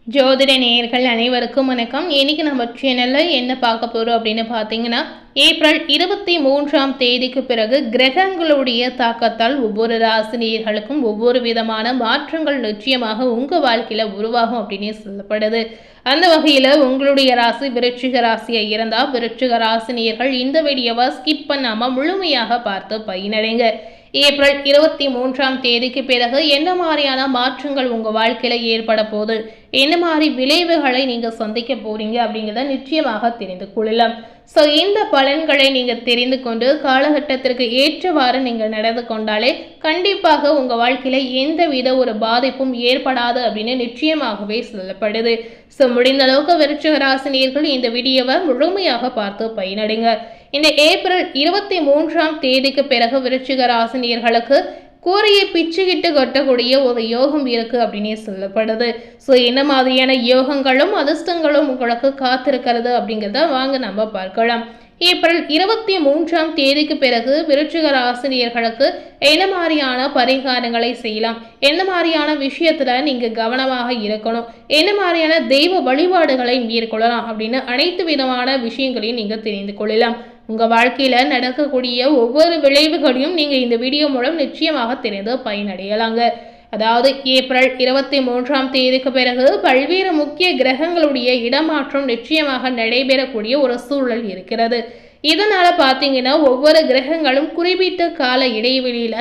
ஜோதிட நேயர்கள் அனைவருக்கும் வணக்கம். இன்னைக்கு நம்ம சேனல்ல என்ன பார்க்க போறோம் அப்படின்னு பார்த்தீங்கன்னா, ஏப்ரல் 23ஆம் தேதிக்கு பிறகு கிரகங்களுடைய தாக்கத்தால் ஒவ்வொரு ராசி நேயர்களுக்கும் ஒவ்வொரு விதமான மாற்றங்கள் நிச்சயமாக உங்க வாழ்க்கையில உருவாகும் அப்படின்னு சொல்லப்படுது. அந்த வகையில உங்களுடைய ராசி விருச்சிக ராசியை இருந்தால் விருச்சிக ராசி நேயர்கள் இந்த வீடியோவை ஸ்கிப் பண்ணாம முழுமையாக பார்த்து பயனடைங்க. ஏப்ரல் 23ஆம் தேதிக்கு பிறகு என்ன மாதிரியான மாற்றங்கள் உங்கள் வாழ்க்கையில் ஏற்பட போகுது, என்ன மாதிரி விளைவுகளை நீங்கள் சந்திக்க போகிறீங்க அப்படிங்கிறத நிச்சயமாக தெரிந்து கொள்ளலாம். ஸோ இந்த பலன்களை நீங்கள் தெரிந்து கொண்டு காலகட்டத்திற்கு ஏற்றவாறு நீங்கள் நடந்து கொண்டாலே கண்டிப்பாக உங்கள் வாழ்க்கையில் எந்தவித ஒரு பாதிப்பும் ஏற்படாது அப்படின்னு நிச்சயமாகவே சொல்லப்படுது. ஸோ முடிந்த அளவுக்கு விருச்சிக ராசினியர்கள் இந்த வீடியோவை முழுமையாக பார்த்து பயனடைங்க. இந்த ஏப்ரல் 23ஆம் தேதிக்கு பிறகு விருச்சிக ராசினியர்களுக்கு கூரையை பிச்சுக்கிட்டு கட்டக்கூடிய ஒரு யோகம் இருக்கு அப்படின்னே சொல்லப்படுது. ஸோ என்ன மாதிரியான யோகங்களும் அதிர்ஷ்டங்களும் உங்களுக்கு காத்திருக்கிறது அப்படிங்கிறத வாங்க நம்ம பார்க்கலாம். ஏப்ரல் 23ஆம் தேதிக்கு பிறகு விருச்சிக ராசினியர்களுக்கு என்ன மாதிரியான பரிகாரங்களை செய்யலாம், என்ன மாதிரியான விஷயத்துல நீங்க கவனமாக இருக்கணும், என்ன மாதிரியான தெய்வ வழிபாடுகளை மேற்கொள்ளலாம் அப்படின்னு அனைத்து விதமான விஷயங்களையும் நீங்க தெரிந்து கொள்ளலாம். உங்க வாழ்க்கையில நடக்கக்கூடிய ஒவ்வொரு விளைவுகளையும் நீங்க இந்த வீடியோ மூலம் நிச்சயமாக தெரிந்து பயனடையலாங்க. அதாவது ஏப்ரல் 23ஆம் தேதிக்கு பிறகு பல்வேறு முக்கிய கிரகங்களுடைய இடமாற்றம் நிச்சயமாக நடைபெறக்கூடிய ஒரு சூழல் இருக்கிறது. இதனால பார்த்தீங்கன்னா ஒவ்வொரு கிரகங்களும் குறிப்பிட்ட கால இடைவெளியில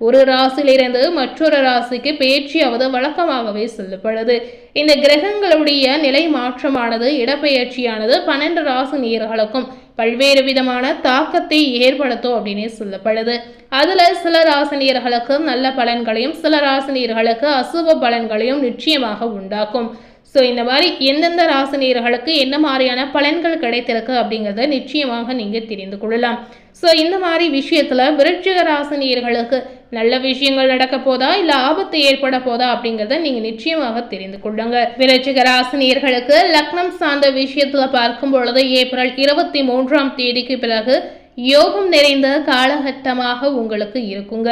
ஒரு ராசியிலிருந்து மற்றொரு ராசிக்கு பெயர்ச்சியாவது வழக்கமாகவே சொல்லப்படுது. இந்த கிரகங்களுடைய நிலை மாற்றமானது இடப்பெயர்ச்சியானது 12 ராசி நேயர்களுக்கும் பல்வேறு விதமான தாக்கத்தை ஏற்படுத்தும் அப்படின்னு சொல்லப்படுது. அதுல சில ராசினியர்களுக்கு நல்ல பலன்களையும் சில ராசினியர்களுக்கு அசுப பலன்களையும் நிச்சயமாக உண்டாக்கும். ஸோ இந்த மாதிரி எந்தெந்த ராசினியர்களுக்கு என்ன மாதிரியான பலன்கள் கிடைத்திருக்கு அப்படிங்கிறத நிச்சயமாக நீங்கள் தெரிந்து கொள்ளலாம். ஸோ இந்த மாதிரி விஷயத்தில் விருச்சிக ராசினியர்களுக்கு நல்ல விஷயங்கள் நடக்க போதா இல்லை ஆபத்து ஏற்பட போதா அப்படிங்கிறத நீங்கள் நிச்சயமாக தெரிந்து கொள்ளுங்க. விருச்சிக ராசினியர்களுக்கு லக்னம் சார்ந்த விஷயத்தில் பார்க்கும் பொழுது ஏப்ரல் 23ஆம் தேதிக்கு பிறகு யோகம் நிறைந்த காலகட்டமாக உங்களுக்கு இருக்குங்க.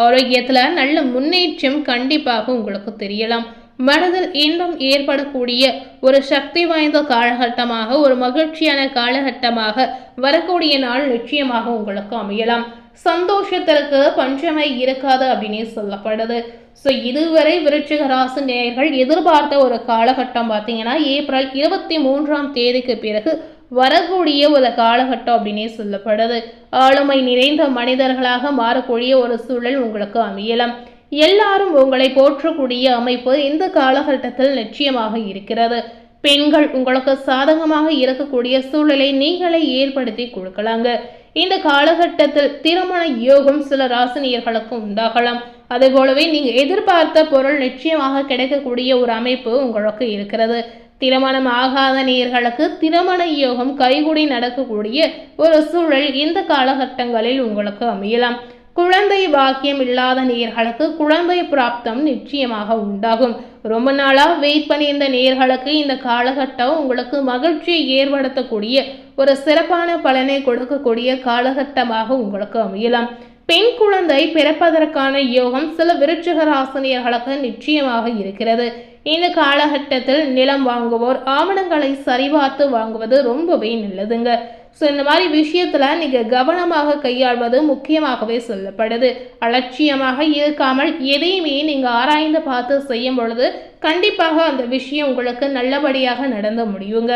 ஆரோக்கியத்தில் நல்ல முன்னேற்றம் கண்டிப்பாக உங்களுக்கு தெரியலாம். மனதில் இன்பம் ஏற்படக்கூடிய ஒரு சக்தி வாய்ந்த காலகட்டமாக, ஒரு மகிழ்ச்சியான காலகட்டமாக வரக்கூடிய நாள் நிச்சயமாக உங்களுக்கு அமையலாம். சந்தோஷத்திற்கு பஞ்சமை இருக்காது அப்படின்னு சொல்லப்படுது. ஸோ இதுவரை விருச்சிக ராசி நேயர்கள் எதிர்பார்த்த ஒரு காலகட்டம் பார்த்தீங்கன்னா ஏப்ரல் 23ஆம் தேதிக்கு பிறகு வரக்கூடிய ஒரு காலகட்டம் அப்படின்னே சொல்லப்படுது. ஆளுமை நிறைந்த மனிதர்களாக மாறக்கூடிய ஒரு சூழல் உங்களுக்கு அமையலாம். எல்லாரும் உங்களை போற்றக்கூடிய அமைப்பு இந்த காலகட்டத்தில் நிச்சயமாக இருக்கிறது. பெண்கள் உங்களுக்கு சாதகமாக இருக்கக்கூடிய சூழலை நீங்களே ஏற்படுத்தி கொடுக்கலாங்க. இந்த காலகட்டத்தில் திருமண யோகம் சில ராசினியர்களுக்கு உண்டாகலாம். அதே போலவே நீங்க எதிர்பார்த்த பொருள் நிச்சயமாக கிடைக்கக்கூடிய ஒரு அமைப்பு உங்களுக்கு இருக்கிறது. திருமணம் ஆகாத நேயர்களுக்கு திருமண யோகம் கைகூடி நடக்கக்கூடிய ஒரு சூழல் இந்த காலகட்டங்களில் உங்களுக்கு அமையலாம். குழந்தை பாக்கியம் இல்லாத நேயர்களுக்கு குழந்தை பிராப்தம் நிச்சயமாக உண்டாகும். ரொம்ப நாளாக வெயிட் பண்ணியிருந்த நேயர்களுக்கு இந்த காலகட்டம் உங்களுக்கு மகிழ்ச்சியை ஏற்படுத்தக்கூடிய ஒரு சிறப்பான பலனை கொடுக்கக்கூடிய காலகட்டமாக உங்களுக்கு அமையலாம். பெண் குழந்தை பிறப்பதற்கான யோகம் சில விருச்சிக ராசினியர்களுக்கு நிச்சயமாக இருக்கிறது. இந்த காலகட்டத்தில் நிலம் வாங்குவோர் ஆவணங்களை சரிபார்த்து வாங்குவது ரொம்பவே நல்லதுங்க. ஸோ இந்த மாதிரி விஷயத்துல நீங்க கவனமாக கையாள்வது முக்கியமாகவே சொல்லப்படுது. அலட்சியமாக இருக்காமல் எதையுமே நீங்க ஆராய்ந்து பார்த்து செய்யும் பொழுது கண்டிப்பாக அந்த விஷயம் உங்களுக்கு நல்லபடியாக நடந்து முடியுங்க.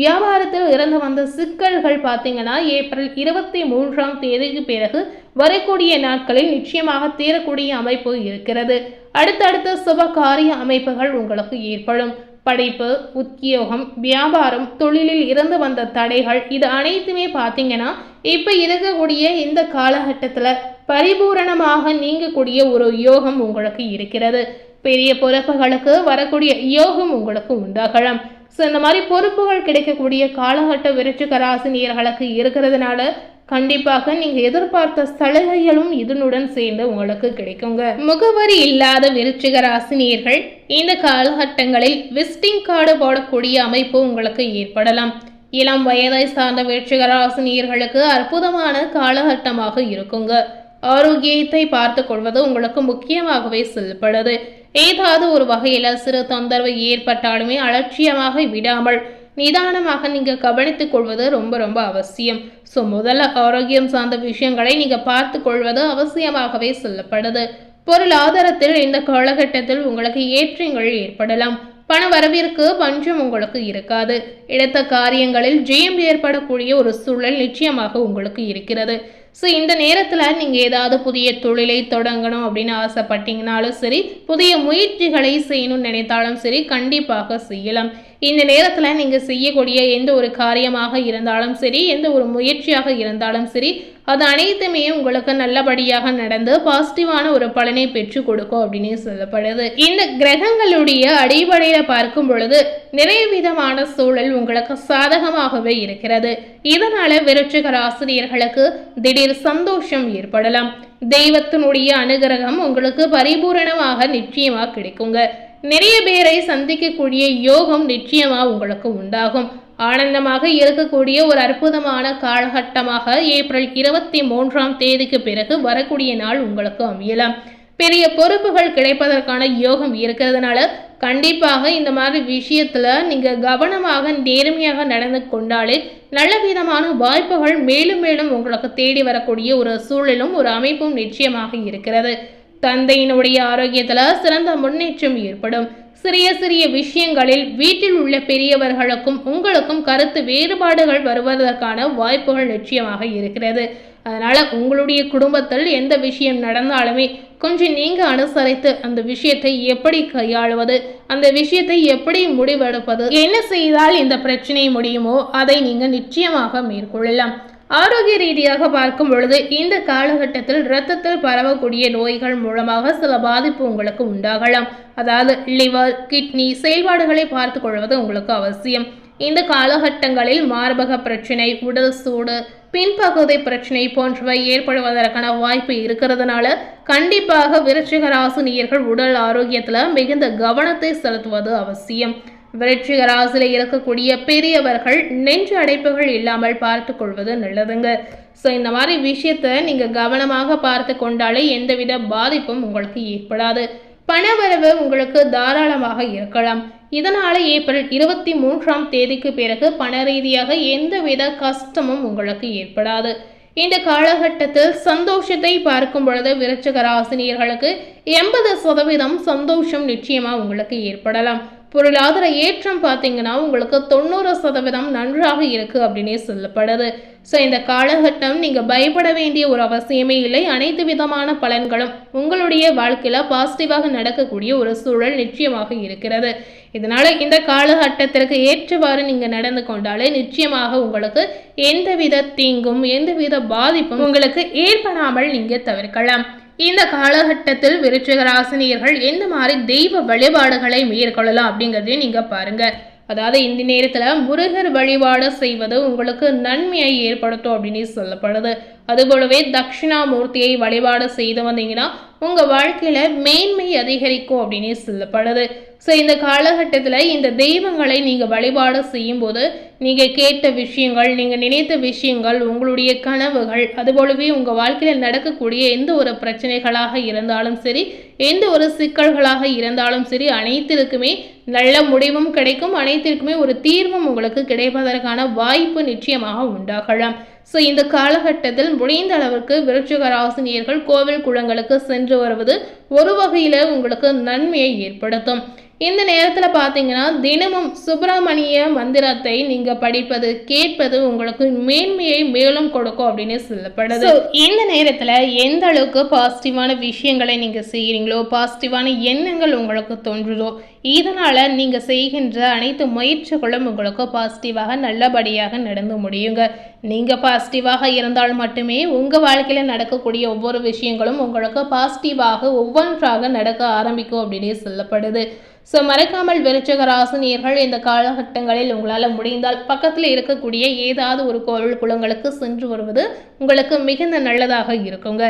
வியாபாரத்தில் இருந்து வந்த சிக்கல்கள் பார்த்தீங்கன்னா ஏப்ரல் 23ஆம் தேதிக்கு பிறகு வரக்கூடிய நாட்களில் நிச்சயமாக தீரக்கூடிய அமைப்பு இருக்கிறது. அடுத்தடுத்த சுப காரிய அமைப்புகள் உங்களுக்கு ஏற்படும். படிப்பு, உத்தியோகம், வியாபாரம், தொழிலில் இருந்து வந்த தடைகள் இது அனைத்துமே பார்த்தீங்கன்னா இப்போ இருக்கக்கூடிய இந்த காலகட்டத்தில் பரிபூரணமாக நீங்கக்கூடிய ஒரு யோகம் உங்களுக்கு இருக்கிறது. பெரிய பொறுப்புகளுக்கு வரக்கூடிய யோகம் உங்களுக்கு உண்டாகலாம். ஸோ இந்த மாதிரி பொறுப்புகள் கிடைக்கக்கூடிய காலகட்ட விருச்சிக ராசினியர்களுக்கு இருக்கிறதுனால கண்டிப்பாக நீங்க எதிர்பார்த்த சலுகைகளும் இதனுடன் சேர்ந்து உங்களுக்கு கிடைக்குங்க. முகவரி இல்லாத விருச்சிக ராசினியர்கள் இந்த காலகட்டங்களில் விசிட்டிங் கார்டு போடக்கூடிய அமைப்பு உங்களுக்கு ஏற்படலாம். இளம் வயதை சார்ந்த விருச்சிக ராசினியர்களுக்கு அற்புதமான காலகட்டமாக இருக்குங்க. ஆரோக்கியத்தை பார்த்து கொள்வது உங்களுக்கு முக்கியமாகவே சொல்லப்படுது. ஏதாவது ஒரு வகையில் சிறு தொந்தரவு ஏற்பட்டாலுமே அலட்சியமாக விடாமல் நிதானமாக நீங்கள் கவனித்துக் கொள்வது ரொம்ப ரொம்ப அவசியம். ஸோ முதல்ல ஆரோக்கியம் சார்ந்த விஷயங்களை நீங்கள் பார்த்து கொள்வது அவசியமாகவே சொல்லப்படுது. பொருளாதாரத்தில் இந்த காலகட்டத்தில் உங்களுக்கு ஏற்றங்கள் ஏற்படலாம். பண வரவிற்கு பஞ்சம் உங்களுக்கு இருக்காது. எடுத்த காரியங்களில் ஜெயம் ஏற்படக்கூடிய ஒரு சூழல் நிச்சயமாக உங்களுக்கு இருக்கிறது. ஸோ இந்த நேரத்தில் நீங்கள் ஏதாவது புதிய தொழிலை தொடங்கணும் அப்படின்னு ஆசைப்பட்டீங்கனாலும் சரி, புதிய முயற்சிகளை செய்யணும்னு நினைத்தாலும் சரி, கண்டிப்பாக செய்யலாம். இந்த நேரத்தில் நீங்கள் செய்யக்கூடிய எந்த ஒரு காரியமாக இருந்தாலும் சரி, எந்த ஒரு முயற்சியாக இருந்தாலும் சரி, அது அனைத்துமே உங்களுக்கு நல்லபடியாக நடந்து பாசிட்டிவான ஒரு பலனை பெற்று கொடுக்கும் அப்படின்னு சொல்லப்படுது. இந்த கிரகங்களுடைய அடிப்படையில் பார்க்கும் பொழுது நிறைய விதமான சூழல் உங்களுக்கு சாதகமாகவே இருக்கிறது. இதனால விருச்சிக ராசினியர்களுக்கு திடீர் சந்தோஷம் ஏற்படலாம். தெய்வத்தினுடைய அனுகிரகம் உங்களுக்கு பரிபூரணமாக நிச்சயமாக கிடைக்குங்க. நிறைய பேரை சந்திக்கக்கூடிய யோகம் நிச்சயமா உங்களுக்கு உண்டாகும். ஆனந்தமாக இருக்கக்கூடிய ஒரு அற்புதமான காலகட்டமாக ஏப்ரல் 23 பிறகு வரக்கூடிய நாள் உங்களுக்கு அமையலாம். பெரிய பொறுப்புகள் கிடைப்பதற்கான யோகம் இருக்கிறதுனால கண்டிப்பாக இந்த மாதிரி விஷயத்துல நீங்க கவனமாக நேர்மையாக நடந்து கொண்டாலே நல்ல விதமான வாய்ப்புகள் மேலும் மேலும் உங்களுக்கு தேடி வரக்கூடிய ஒரு சூழலும் ஒரு அமைப்பும் நிச்சயமாக இருக்கிறது. தந்தையினுடைய ஆரோக்கியத்துல சிறந்த முன்னேற்றம் ஏற்படும். சிறிய சிறிய விஷயங்களில் வீட்டில் உள்ள பெரியவர்களுக்கும் உங்களுக்கும் கருத்து வேறுபாடுகள் வருவதற்கான வாய்ப்புகள் நிச்சயமாக இருக்கிறது. அதனால உங்களுடைய குடும்பத்தில் எந்த விஷயம் நடந்தாலுமே கொஞ்சம் நீங்க அனுசரித்து அந்த விஷயத்தை எப்படி கையாளுவது, அந்த விஷயத்தை எப்படி முடிவெடுப்பது, என்ன செய்தால் இந்த பிரச்சனை முடியுமோ அதை நீங்க நிச்சயமாக மேற்கொள்ளலாம். ஆரோக்கிய ரீதியாக பார்க்கும் பொழுது இந்த காலகட்டத்தில் இரத்தத்தில் பரவக்கூடிய நோய்கள் மூலமாக சில பாதிப்பு உங்களுக்கு உண்டாகலாம். அதாவது லிவர், கிட்னி செயல்பாடுகளை பார்த்து கொள்வது உங்களுக்கு அவசியம். இந்த காலகட்டங்களில் மார்பக பிரச்சனை, உடல் சூடு, பின்பகுதி பிரச்சனை போன்றவை ஏற்படுவதற்கான வாய்ப்பு இருக்கிறதுனால கண்டிப்பாக விருச்சிக ராசினியர்கள் உடல் ஆரோக்கியத்துல மிகுந்த கவனத்தை செலுத்துவது அவசியம். விருச்சிக ராசியில் இருக்கக்கூடிய பெரியவர்கள் நெஞ்சு அடைப்புகள் இல்லாமல் பார்த்து கொள்வது நல்லதுங்க. ஸோ இந்த மாதிரி விஷயத்த நீங்கள் கவனமாக பார்த்து கொண்டாலே எந்தவித பாதிப்பும் உங்களுக்கு ஏற்படாது. பணவரவு உங்களுக்கு தாராளமாக இருக்கலாம். இதனால ஏப்ரல் 23 பிறகு பண ரீதியாக எந்தவித கஷ்டமும் உங்களுக்கு ஏற்படாது. இந்த காலகட்டத்தில் சந்தோஷத்தை பார்க்கும் பொழுது விருச்சிக ராசினியர்களுக்கு 80% சந்தோஷம் நிச்சயமா உங்களுக்கு ஏற்படலாம். பொருளாதார ஏற்றம் பார்த்தீங்கன்னா உங்களுக்கு 90% நன்றாக இருக்கு அப்படின்னே சொல்லப்படுது. ஸோ இந்த காலகட்டம் நீங்கள் பயப்பட வேண்டிய ஒரு அவசியமே இல்லை. அனைத்து விதமான பலன்களும் உங்களுடைய வாழ்க்கையில் பாசிட்டிவாக நடக்கக்கூடிய ஒரு சூழல் நிச்சயமாக இருக்கிறது. இதனால இந்த காலகட்டத்திற்கு ஏற்றவாறு நீங்கள் நடந்து கொண்டாலே நிச்சயமாக உங்களுக்கு எந்தவித தீங்கும் எந்தவித பாதிப்பும் உங்களுக்கு ஏற்படாமல் நீங்கள் தவிர்க்கலாம். இந்த காலகட்டத்தில் விருச்சிக ராசினியர்கள் எந்த மாதிரி தெய்வ வழிபாடுகளை மேற்கொள்ளலாம் அப்படிங்கிறதையும் நீங்க பாருங்க. அதாவது இந்த நேரத்தில் முருகர் வழிபாடு செய்வது உங்களுக்கு நன்மையை ஏற்படுத்தும் அப்படின்னு சொல்லப்படுது. அதுபோலவே தட்சிணாமூர்த்தியை வழிபாடு செய்து வந்தீங்கன்னா உங்கள் வாழ்க்கையில் மேன்மை அதிகரிக்கும் அப்படின்னு சொல்லப்படுது. ஸோ இந்த காலகட்டத்தில் இந்த தெய்வங்களை நீங்கள் வழிபாடு செய்யும்போது நீங்கள் கேட்ட விஷயங்கள், நீங்கள் நினைத்த விஷயங்கள், உங்களுடைய கனவுகள், அதுபோலவே உங்கள் வாழ்க்கையில் நடக்கக்கூடிய எந்த ஒரு பிரச்சனைகளாக இருந்தாலும் சரி, எந்த ஒரு சிக்கல்களாக இருந்தாலும் சரி, அனைத்திற்குமே நல்ல முடிவும் கிடைக்கும். அனைத்திற்குமே ஒரு தீர்வும் உங்களுக்கு கிடைப்பதற்கான வாய்ப்பு நிச்சயமாக உண்டாகலாம். ஸோ இந்த காலகட்டத்தில் முடிந்த அளவுக்கு விருச்சிக ராசினியர்கள் கோவில் குளங்களுக்கு சென்று வருவது ஒரு வகையில் உங்களுக்கு நன்மையை ஏற்படுத்தும். இந்த நேரத்தில் பார்த்தீங்கன்னா தினமும் சுப்பிரமணிய மந்திரத்தை நீங்கள் படிப்பது கேட்பது உங்களுக்கு மேன்மையை மேலும் கொடுக்கும் அப்படின்னு சொல்லப்படுது. இந்த நேரத்தில் எந்த அளவுக்கு பாசிட்டிவான விஷயங்களை நீங்கள் செய்கிறீங்களோ, பாசிட்டிவான எண்ணங்கள் உங்களுக்கு தோன்றுதோ, இதனால் நீங்கள் செய்கின்ற அனைத்து முயற்சிகளும் உங்களுக்கு பாசிட்டிவாக நல்லபடியாக நடந்து முடியுங்க. நீங்கள் பாசிட்டிவாக இருந்தால் மட்டுமே உங்கள் வாழ்க்கையில் நடக்கக்கூடிய ஒவ்வொரு விஷயங்களும் உங்களுக்கு பாசிட்டிவாக ஒவ்வொன்றாக நடக்க ஆரம்பிக்கும் அப்படின்னு சொல்லப்படுது. ஸோ மறக்காமல் விருச்சிக ராசினியர்கள் இந்த காலகட்டங்களில் உங்களால் முடிந்தால் பக்கத்தில் இருக்கக்கூடிய ஏதாவது ஒரு கோவில் குளங்களுக்கு சென்று வருவது உங்களுக்கு மிகுந்த நல்லதாக இருக்குங்க.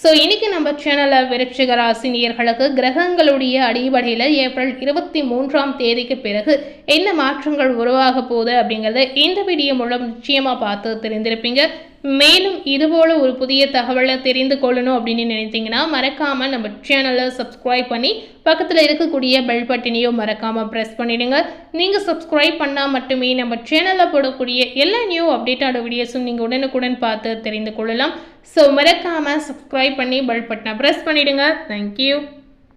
ஸோ இன்னைக்கு நம்ம சேனலில் விருச்சிக ராசினியர்களுக்கு கிரகங்களுடைய அடிப்படையில் ஏப்ரல் 23 பிறகு என்ன மாற்றங்கள் உருவாக போகுது அப்படிங்கிறத இந்த வீடியோ மூலம் நிச்சயமாக பார்த்து தெரிந்திருப்பீங்க. மேலும் இதுபோல ஒரு புதிய தகவலை தெரிந்து கொள்ளணும் அப்படின்னு நினைத்தீங்கன்னா மறக்காமல் நம்ம சேனலை சப்ஸ்கிரைப் பண்ணி பக்கத்தில் இருக்கக்கூடிய பெல் பட்டனையும் மறக்காமல் ப்ரெஸ் பண்ணிடுங்க. நீங்கள் சப்ஸ்கிரைப் பண்ணால் மட்டுமே நம்ம சேனலில் போடக்கூடிய எல்லா நியூ அப்டேட்டான வீடியோஸும் நீங்கள் உடனுக்குடன் பார்த்து தெரிந்து கொள்ளலாம். ஸோ மறக்காமல் சப்ஸ்கிரைப் பண்ணி பெல் பட்டனை ப்ரெஸ் பண்ணிடுங்க. தேங்க்யூ.